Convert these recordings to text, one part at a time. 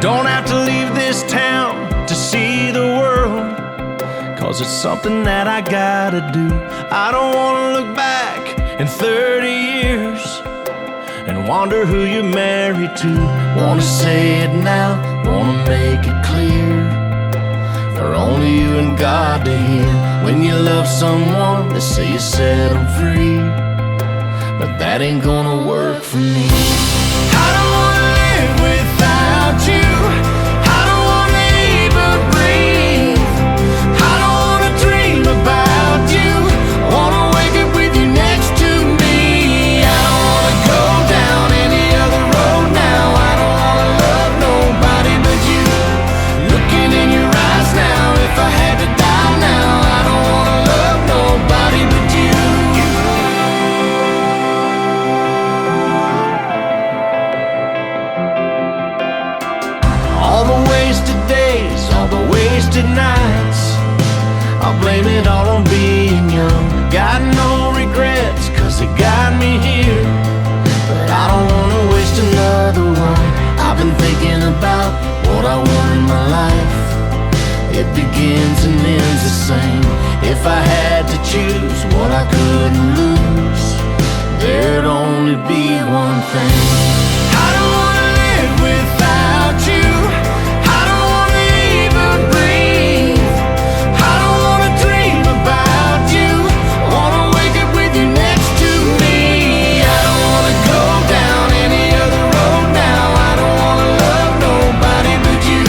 Don't have to leave this town to see the world, 'cause it's something that I gotta do. I don't wanna look back in 30 years and wonder who you're married to. Wanna say it now, wanna make it clear, for only you and God to hear. When you love someone, they say you set them free, but that ain't gonna work for me. I don't wanna live without you. I don't wanna even breathe. I don't wanna dream about you. I wanna wake up with you next to me. I don't wanna go down any other road now. I don't wanna love nobody but you. Looking in your eyes now, if I had to die now, I don't wanna love nobody but you. All the wasted days, all the wasted nights, I'll blame it all on being young. Got no regrets, 'cause it got me here, but I don't wanna waste another one. I've been thinking about what I want in my life. It begins and ends the same. If I had to choose what I couldn't lose, there'd only be one thing. I don't wanna live without you. I don't wanna even breathe. I don't wanna dream about you. I wanna wake up with you next to me. I don't wanna go down any other road now. I don't wanna love nobody but you.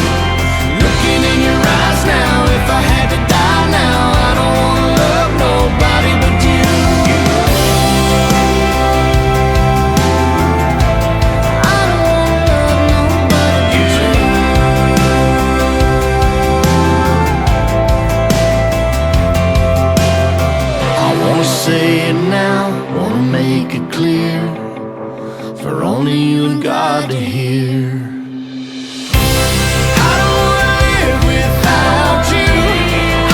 Looking in your eyes now, if I had to die now, I don't wanna love nobody but you. I don't wanna love nobody but you. I wanna say it now, wanna make it clear, for only you and God to hear. I don't wanna live without you.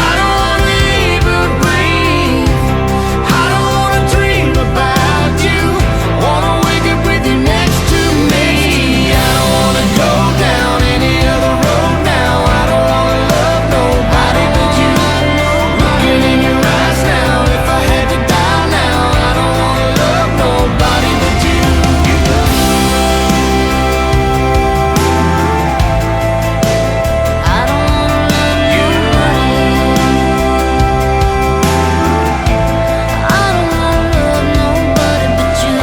I don't wanna even breathe. I don't wanna dream about you. Wanna wake up with you next to me. I don't wanna go down any other road now. I don't wanna love nobody but you. Looking in your eyes now, if I had to die now, I don't wanna love nobody but you. I don't wanna love you. I don't wanna love nobody but you.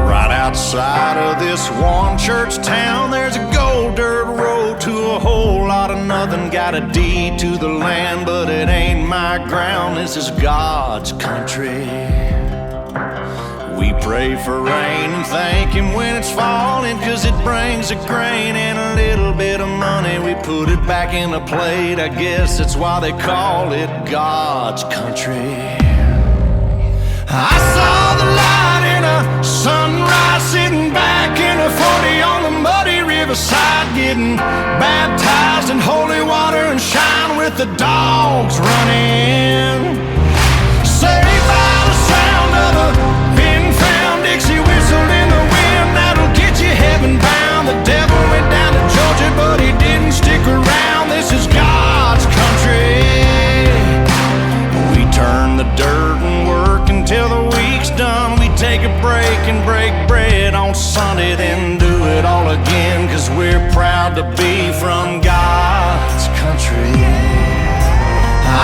Right outside of this one church town, there's a gold dirt road to a whole lot of nothing. Got a deed to the land, but it ain't my ground. This is God's country. We pray for rain and thank Him when it's falling, 'cause it brings a grain and a little bit of money. We put it back in a plate, I guess that's why they call it God's country. I saw the light in a sunrise, sitting back in a 40 on the muddy riverside, getting baptized in holy water and shine with the dogs running. Saved by the sound of a pin-found Dixie whistle in the wind, that'll get you heaven bound. The devil went down to Georgia, but he didn't stick around. This is God's country. We turn the dirt and work until the week's done. We take a break and break bread on Sunday, then do it all again, 'cause we're proud to be from God's country.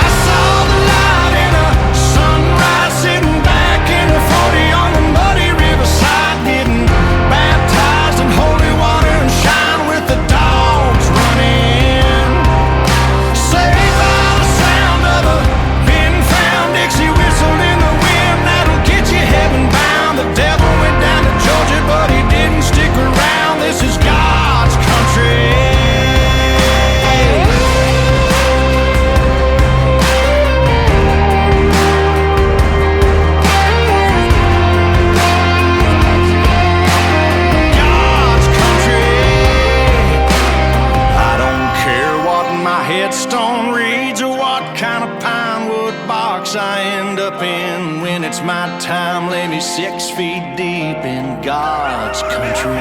I saw the light in a sunrise, sitting back in a 40 on the muddy riverside, getting baptized in holy water and shine with the dogs running. Saved by the sound of a pin-found Dixie whistle in the wind, that'll get you heaven bound. The devil went down to Georgia, but he didn't stick around. This is God's country. end up in when it's my time. Lay me 6 feet deep in God's country.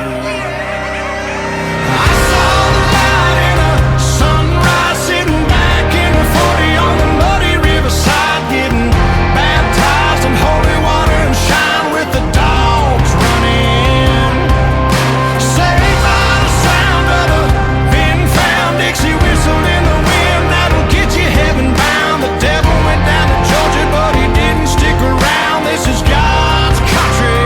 I saw the light in a sunrise, sitting back in the 40 on the muddy riverside, getting baptized in holy water and shine with the dogs running. Saved by the sound of a pin-found Dixie whistle in the wind that'll get you heaven bound. The devil went down to Georgia, but he didn't stick around. This is God's country.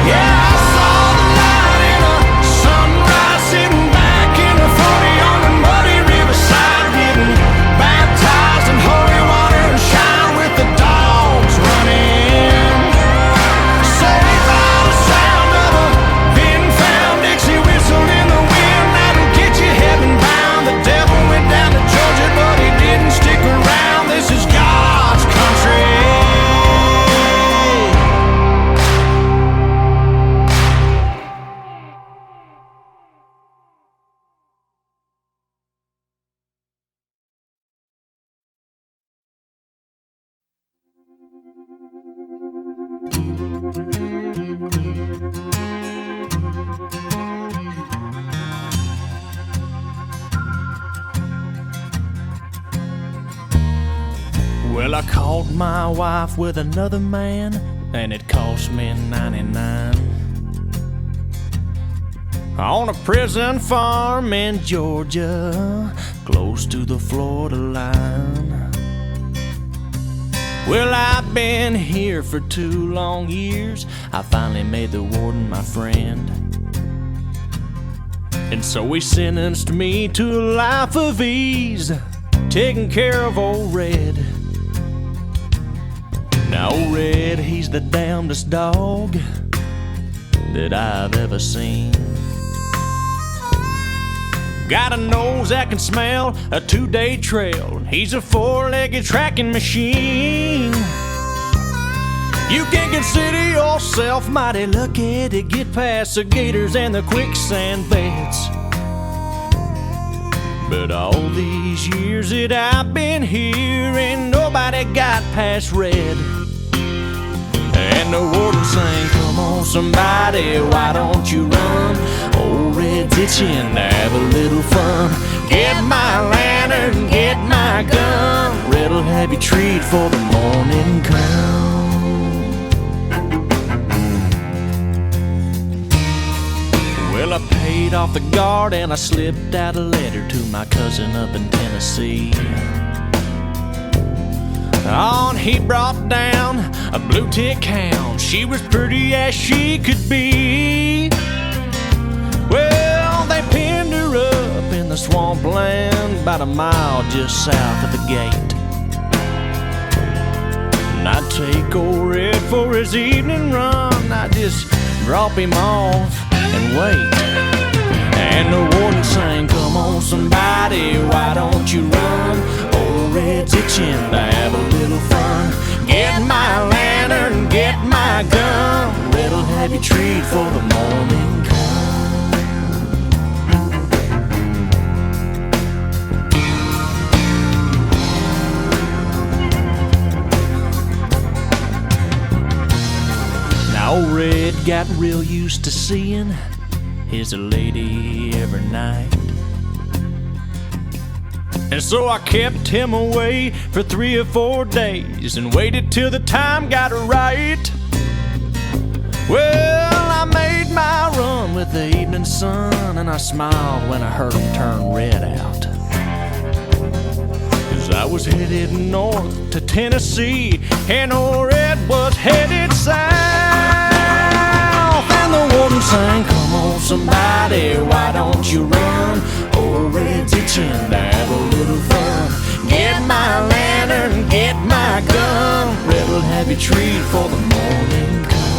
Yeah, I saw the light in a sunrise, sitting back in the 40 on the muddy riverside, getting baptized in holy water and shine with the dogs running. Saved by the sound of a pin-found Dixie whistle in the wind that'll get you heaven bound. The devil went down to Georgia, but he didn't stick around. This is God's country. Well, I caught my wife with another man, and it cost me 99. On a prison farm in Georgia, close to the Florida line. Well, I've been here for 2 long years. I finally made the warden my friend, and so he sentenced me to a life of ease, taking care of old Red. Now old Red, he's the damnedest dog that I've ever seen. Got a nose that can smell a 2-day trail. He's a 4-legged tracking machine. You can consider yourself mighty lucky to get past the gators and the quicksand beds. But all these years that I've been here, ain't nobody got past Red. And the warden sang, come on somebody, why don't you run? Old Red's itching to have a little fun. Get my lantern, get my gun. Red'll have you treat for the morning come. Well, I paid off the guard and I slipped out a letter to my cousin up in Tennessee. On he brought down a blue tick hound. She was pretty as she could be. Well, they pinned her up in the swampland about a mile just south of the gate. And I'd take old Red for his evening run. I'd just drop him off and wait. And the warden sang, come on somebody, why don't you run? Old Red's itching to have a little fun. Get my lantern, get my gun. Red'll have you treat for the morning come. Now old Red got real used to seeing his lady every night. And so I kept him away for 3 or 4 days and waited till the time got right. Well, I made my run with the evening sun, and I smiled when I heard him turn Red out. 'Cause I was headed north to Tennessee, and old Red was headed south. And the warden sang, come on somebody, why don't you run? Old Red's itching to have a little fun. Get my lantern, get my gun. Red'll have you treat for the morning come.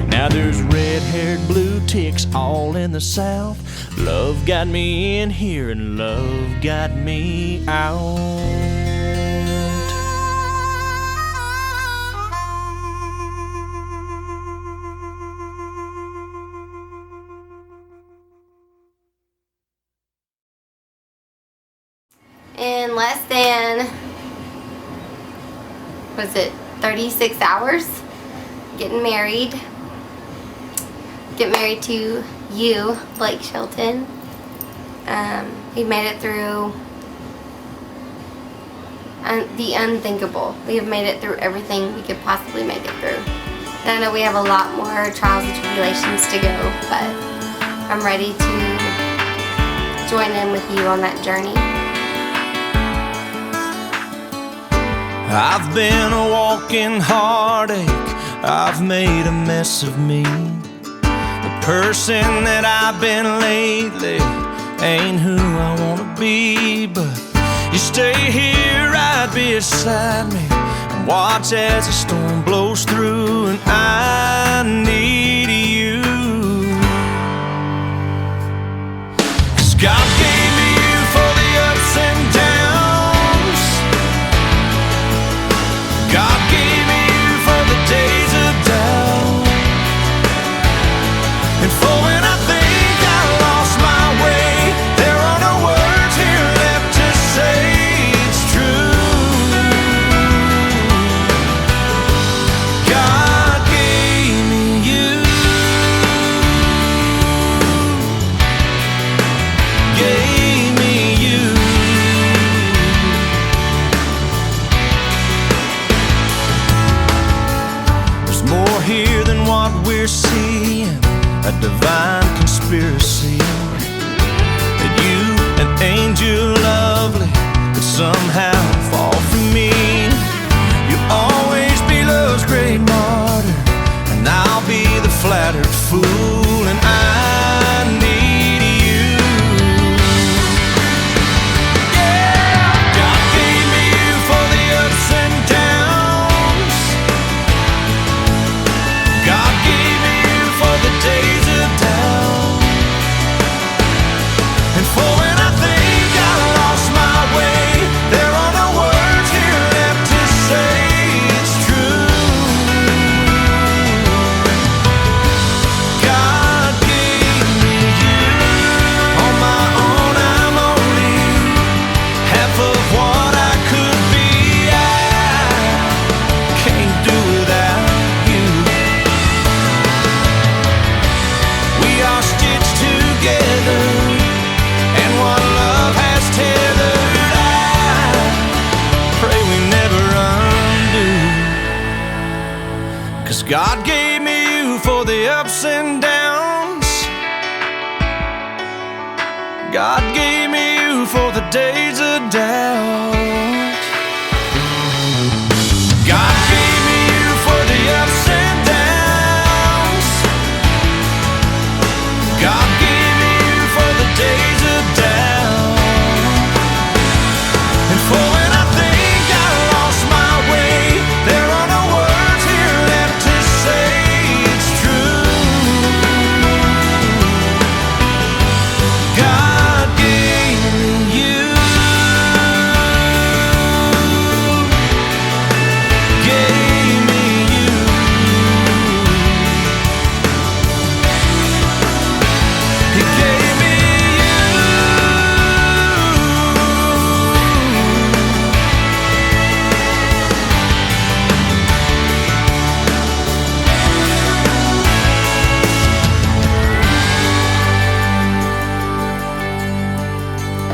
Now there's red-haired blue ticks all in the south. Love got me in here and love got me out. In less than was it 36 hours getting married. Get married to you, Blake Shelton. We made it through the unthinkable. We have made it through everything we could possibly make it through. And I know we have a lot more trials and tribulations to go, but I'm ready to join in with you on that journey. I've been a walking heartache, I've made a mess of me. The person that I've been lately ain't who I wanna be, but you stay here right beside me and watch as the storm blows through, and I need you. 'Cause God gave me you for the ups and downs. God gave me you for the days of doubt, and for when I think I lost my way, there are no words here left to say it's true. God gave me you. Gave me you. There's more here than what we're seeing, a divine conspiracy, that you, an angel lovely, could somehow fall for me. You'll always be love's great martyr, and I'll be the flattered fool, and I need you. Yeah, God gave me you for the ups and downs. God gave me you for the days of doubt, and for when I think I lost my way, there are no words here left to say it's true. God gave me you. On my own I'm only half of what I could be. I can't do without you. We are stitched together, and what love has tethered, I pray we never undo. 'Cause God gave me you for the ups and downs. God gave me you for the days of doubt. God gave me you for the ups and downs. God gave me you for the days of doubt, and for when I think I lost my way, there are no words here left to say it's true. God gave me you. Gave me you. He gave me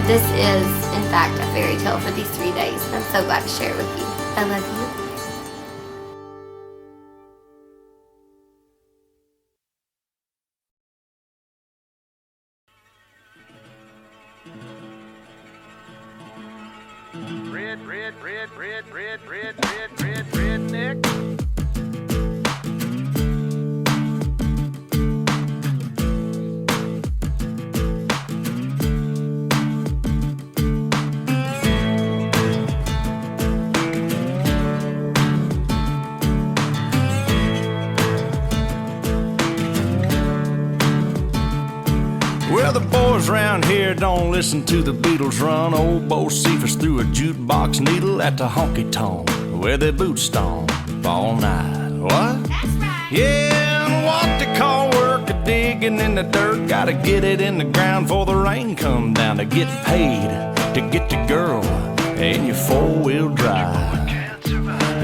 This is, in fact, a fairy tale for these 3 days, and I'm so glad to share it with you. I love you. redneck. Well, the boys round here don't listen to the Beatles run. Old Bo Cephas threw a jukebox needle at the honky-tonk where their boots stomp all night. What? That's right. Yeah, and what they call work a digging in the dirt. Gotta get it in the ground before the rain come down to get paid to get the girl in your four-wheel drive.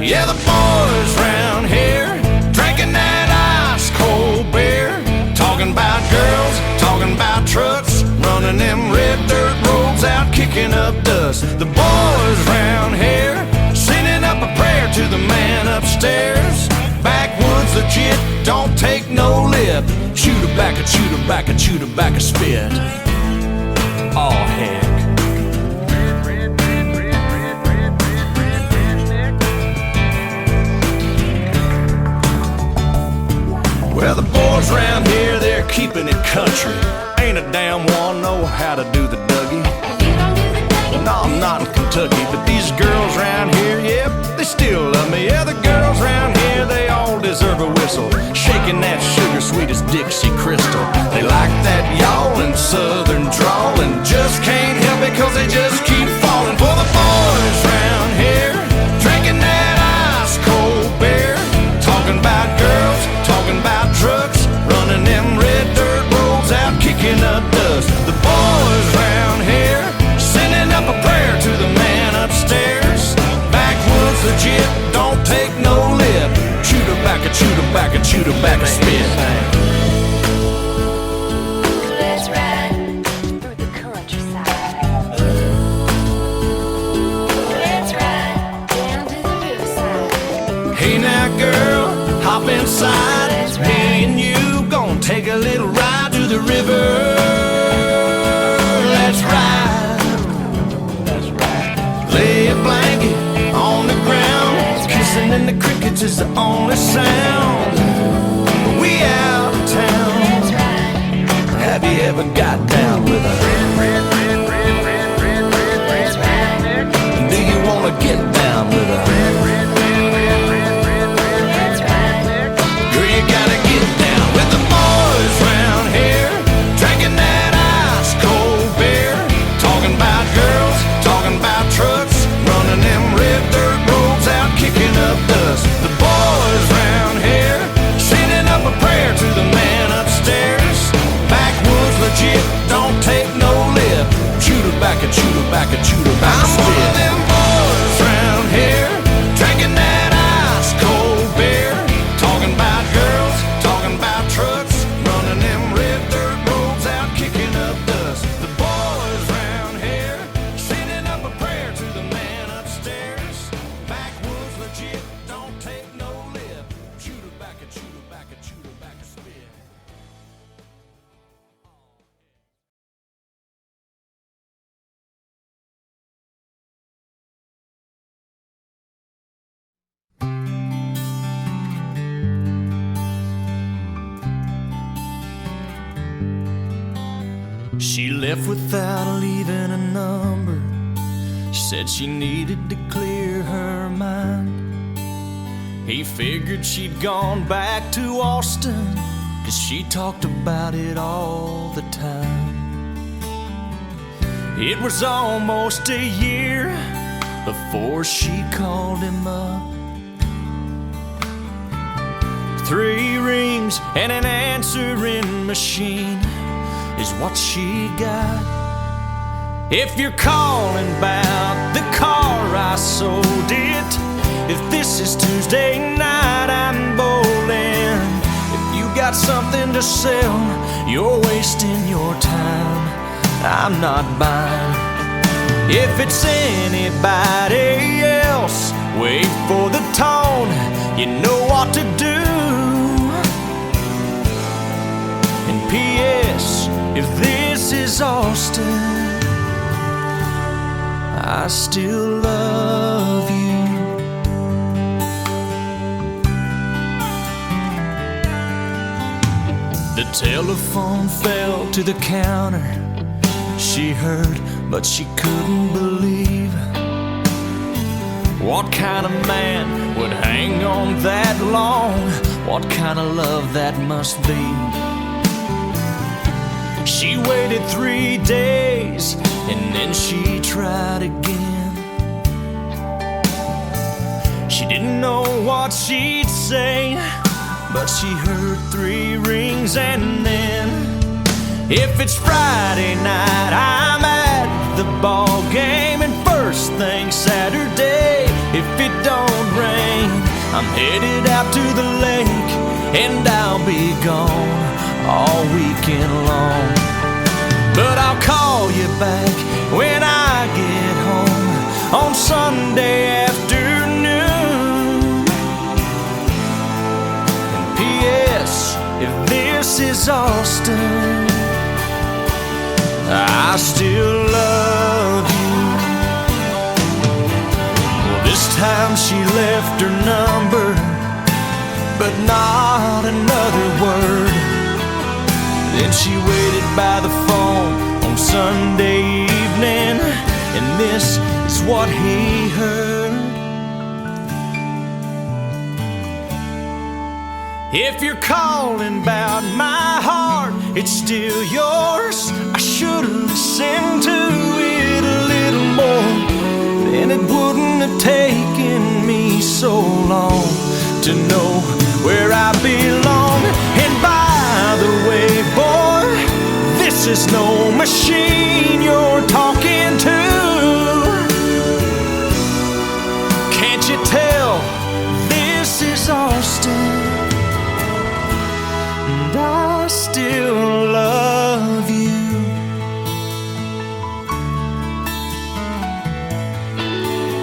Yeah, the boys round here drinking that ice cold beer, talking about girls, talking about trucks, running them red dirt roads out, kicking up dust. The boys round here sending up a prayer to the man upstairs. Backwoods legit, don't take no lip. Chew tobacco, chew tobacco, chew tobacco, spit. Oh heck. Well, the boys round here, they're keeping it country. Ain't a damn one know how to do the Dougie. No, I'm not in Kentucky, but these girls round here, yep, they still love me. Yeah, the girls round here, they all deserve a whistle, shaking that sugar sweet as Dixie Crystal. They like that yawling southern drawl and just can't help it 'cause they just keep falling for the boys round here, drinking that ice cold beer, talking about girls, talking about trucks, running them red dirt roads out, kicking up dust. The boys round here sending up a prayer to the man upstairs. Backwoods legit, don't take no lip. Chew tobacco, chew tobacco, chew tobacco, spit. Let's ride through the countryside. Let's ride down to the riverside. Hey now girl, hop inside. Me and you gonna take a little ride to the river. Let's ride. Lay a blanket on the ground, kissing in the crickets is the only sound. We out of town. Have you ever got down with a Do you wanna get down with a Girl, you gotta get down with the boys round here, drinking that ice cold beer, talking about girls, talking about trucks, running them red dirt roads out, kicking up dust. The boys round here sending up a prayer to the man upstairs. Backwoods legit, don't take no lip. Chew tobacco, chew tobacco, chew tobacco, spit. I'm one of them boys round here, drinking that ice cold beer, talking about girls, talking about trucks, running them red dirt roads out, kicking up dust. The boys round here sending up a prayer to the man upstairs. Backwoods legit, don't take no lip. Chew tobacco, chew tobacco, chew tobacco, spit. She left without leaving a number. Said she needed to clear her mind. He figured she'd gone back to Austin, 'cause she talked about it all the time. It was almost a year before she called him up. 3 rings and an answering machine is what she got. If you're calling about the car I sold it, if this is Tuesday night I'm bowling, if you got something to sell, you're wasting your time, I'm not buying. If it's anybody else, wait for the tone, you know what to do. And P.S. if this is Austin, I still love you. The telephone fell to the counter. She heard, but she couldn't believe. What kind of man would hang on that long? What kind of love that must be? She waited 3 days and then she tried again. She didn't know what she'd say, but she heard 3 rings and then, if it's Friday night, I'm at the ball game, and first thing Saturday, if it don't rain, trucking along. But I'll call you back when I get home on Sunday afternoon. And P.S. if this is Austin, I still love you. Well, this time she left her number, but not another word. Then she waited by the phone on Sunday evening, and this is what he heard. If you're calling about my heart, it's still yours. I should've listened to it a little more, then it wouldn't have taken me so long to know where I belong. And by the way, boy, this is no machine you're talking to. Can't you tell this is Austin? And I still love you.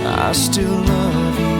I still love you.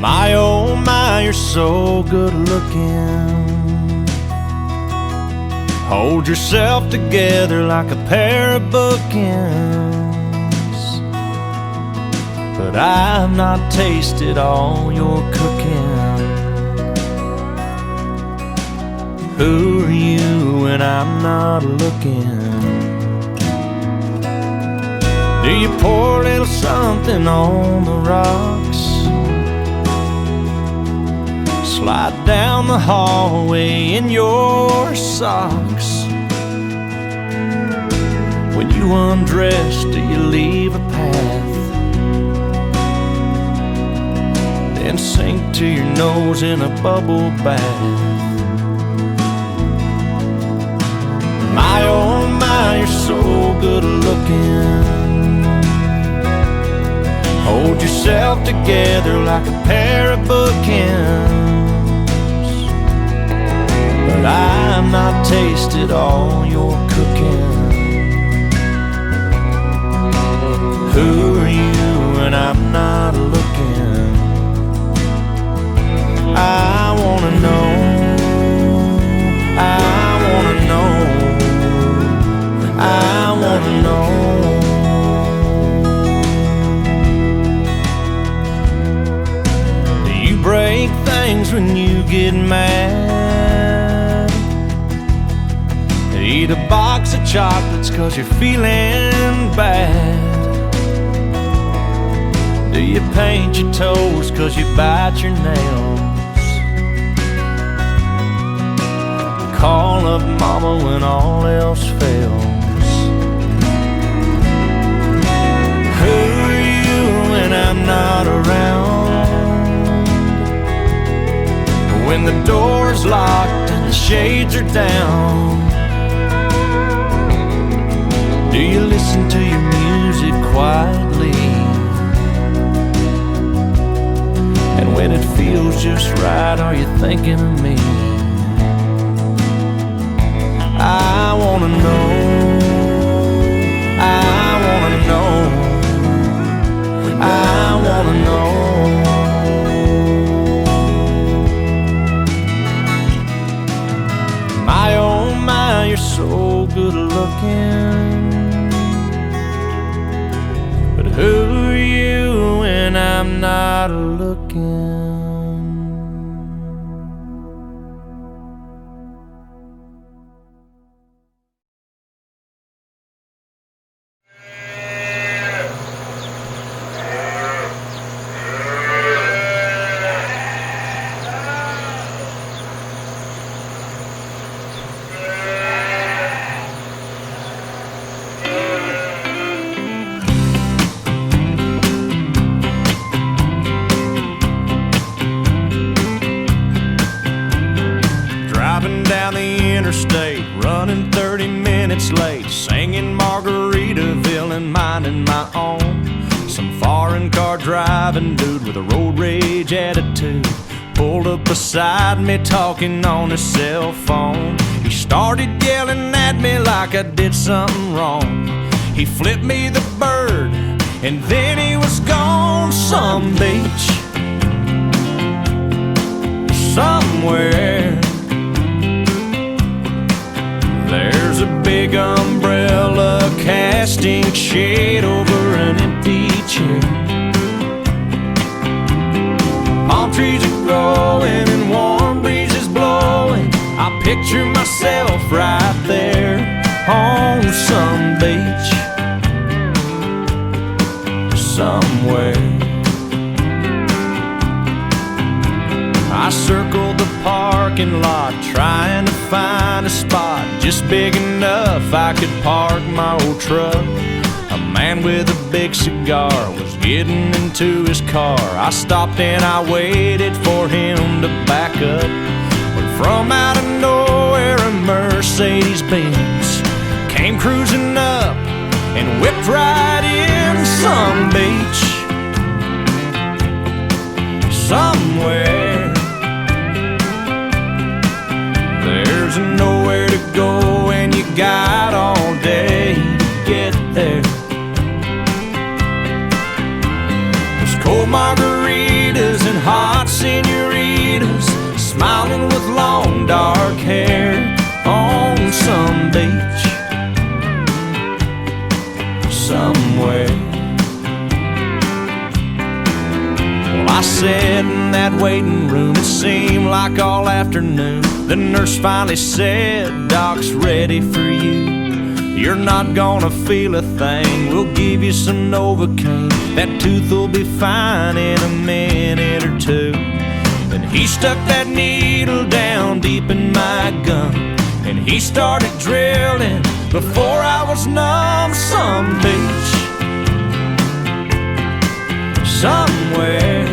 My oh my, you're so good looking. Hold yourself together like a pair of bookends. But I've not tasted all your cooking. Who are you when I'm not looking? Do you pour a little something on the rocks? Slide down the hallway in your socks. When you undress, do you leave a path? Then sink to your nose in a bubble bath. My oh my, you're so good looking. Hold yourself together like a pair of bookends. But I've not tasted all your cooking. Who are you when I'm not looking? I wanna know, I wanna know, I wanna know. Do you break things when you get mad? Eat a box of chocolates 'cause you're feeling bad? Do you paint your toes 'cause you bite your nails? Call up mama when all else fails? Who are you when I'm not around? When the door's locked and the shades are down? Do you listen to your music quietly? And when it feels just right, are you thinking of me? I wanna know, I wanna know, I wanna know. My oh my, you're so good looking. But who are you when I'm not looking? interstate, running 30 minutes late, singing Margaritaville and minding my own. Some foreign car driving dude with a road rage attitude pulled up beside me talking on his cell phone. He started yelling at me like I did something wrong. He flipped me the bird and then he was gone. Some beach somewhere, there's a big umbrella casting shade over an empty chair. Palm trees are growing and warm breezes blowing. I picture myself right there on some beach somewhere. I circled the parking lot trying to find a spot just big enough I could park my old truck. A man with a big cigar was getting into his car. I stopped and I waited for him to back up, when from out of nowhere a Mercedes-Benz came cruising up and whipped right in. Some beach somewhere, there's nowhere to go and you got all day to get there. There's cold margaritas and hot senoritas smiling with long dark hair on some beach somewhere. I sat in that waiting room, it seemed like all afternoon. The nurse finally said, "Doc's ready for you. You're not gonna feel a thing. We'll give you some Novocaine. That tooth will be fine in a minute or two." Then he stuck that needle down deep in my gum, and he started drilling before I was numb. Some beach somewhere,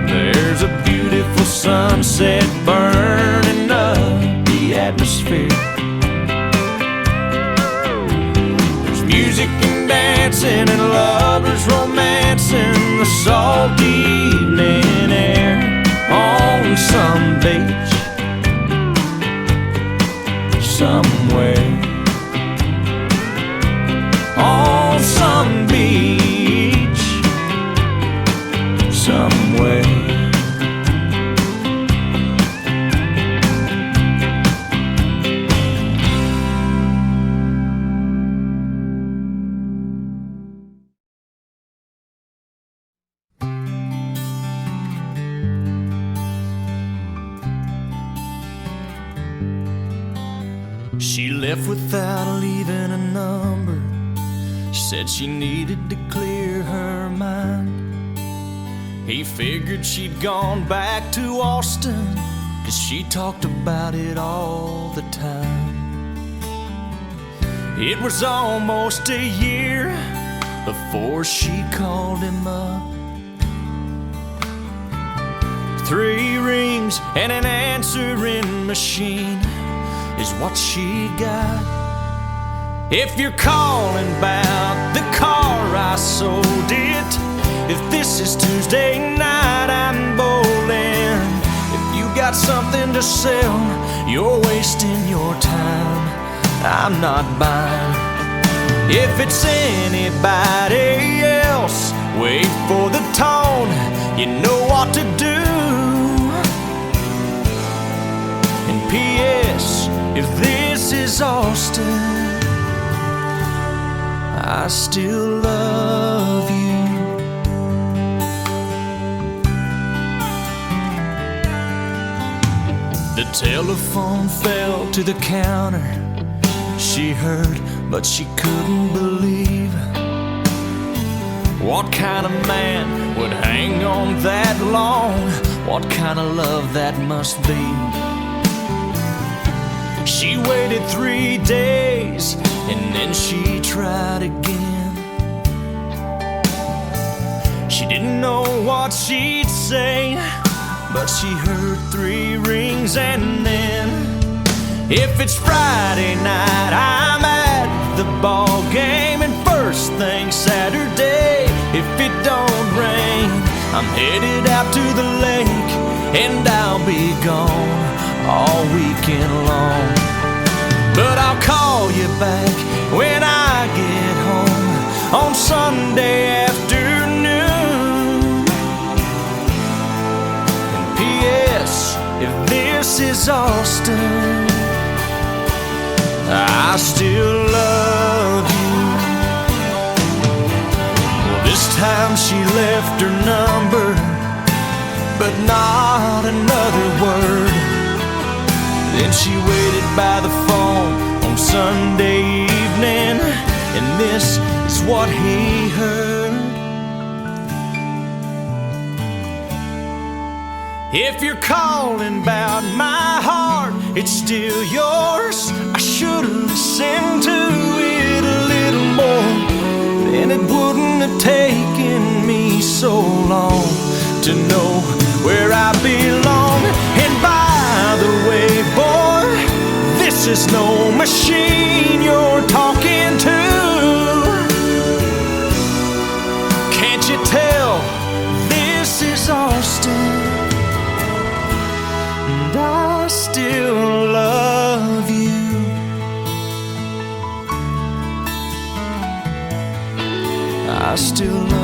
there's a beautiful sunset burning up the atmosphere. There's music and dancing and lovers romancing the salty evening air on some beach somewhere. On some beach somewhere. She left without leaving a number. Said she needed to clear her mind. He figured she'd gone back to Austin, 'cause she talked about it all the time. It was almost a year before she called him up. 3 rings and an answering machine is what she got. If you're calling about the car I sold it, if this is Tuesday night I'm bowling, if you got something to sell, you're wasting your time, I'm not buying. If it's anybody else, wait for the tone, you know what to do. And P.S. if this is Austin, I still love you. The telephone fell to the counter. She heard, but she couldn't believe. What kind of man would hang on that long? What kind of love that must be? She waited 3 days and then she tried again. She didn't know what she'd say, but she heard 3 rings. And then, if it's Friday night, I'm at the ball game, and first thing Saturday, if it don't rain, I'm headed out to the lake, and I'll be gone all weekend long. But I'll call you back when I get home on Sunday afternoon. And P.S. if this is Austin, I still love you. Well, this time she left her number, but not another word. Then she waited by the phone on Sunday evening, and this is what he heard. If you're calling about my heart, it's still yours. I should've listened to it a little more, then it wouldn't have taken me so long to know where I belong. And by the way, boy, this is no machine you're talking to. Can't you tell this is Austin? And I still love you. I still love you.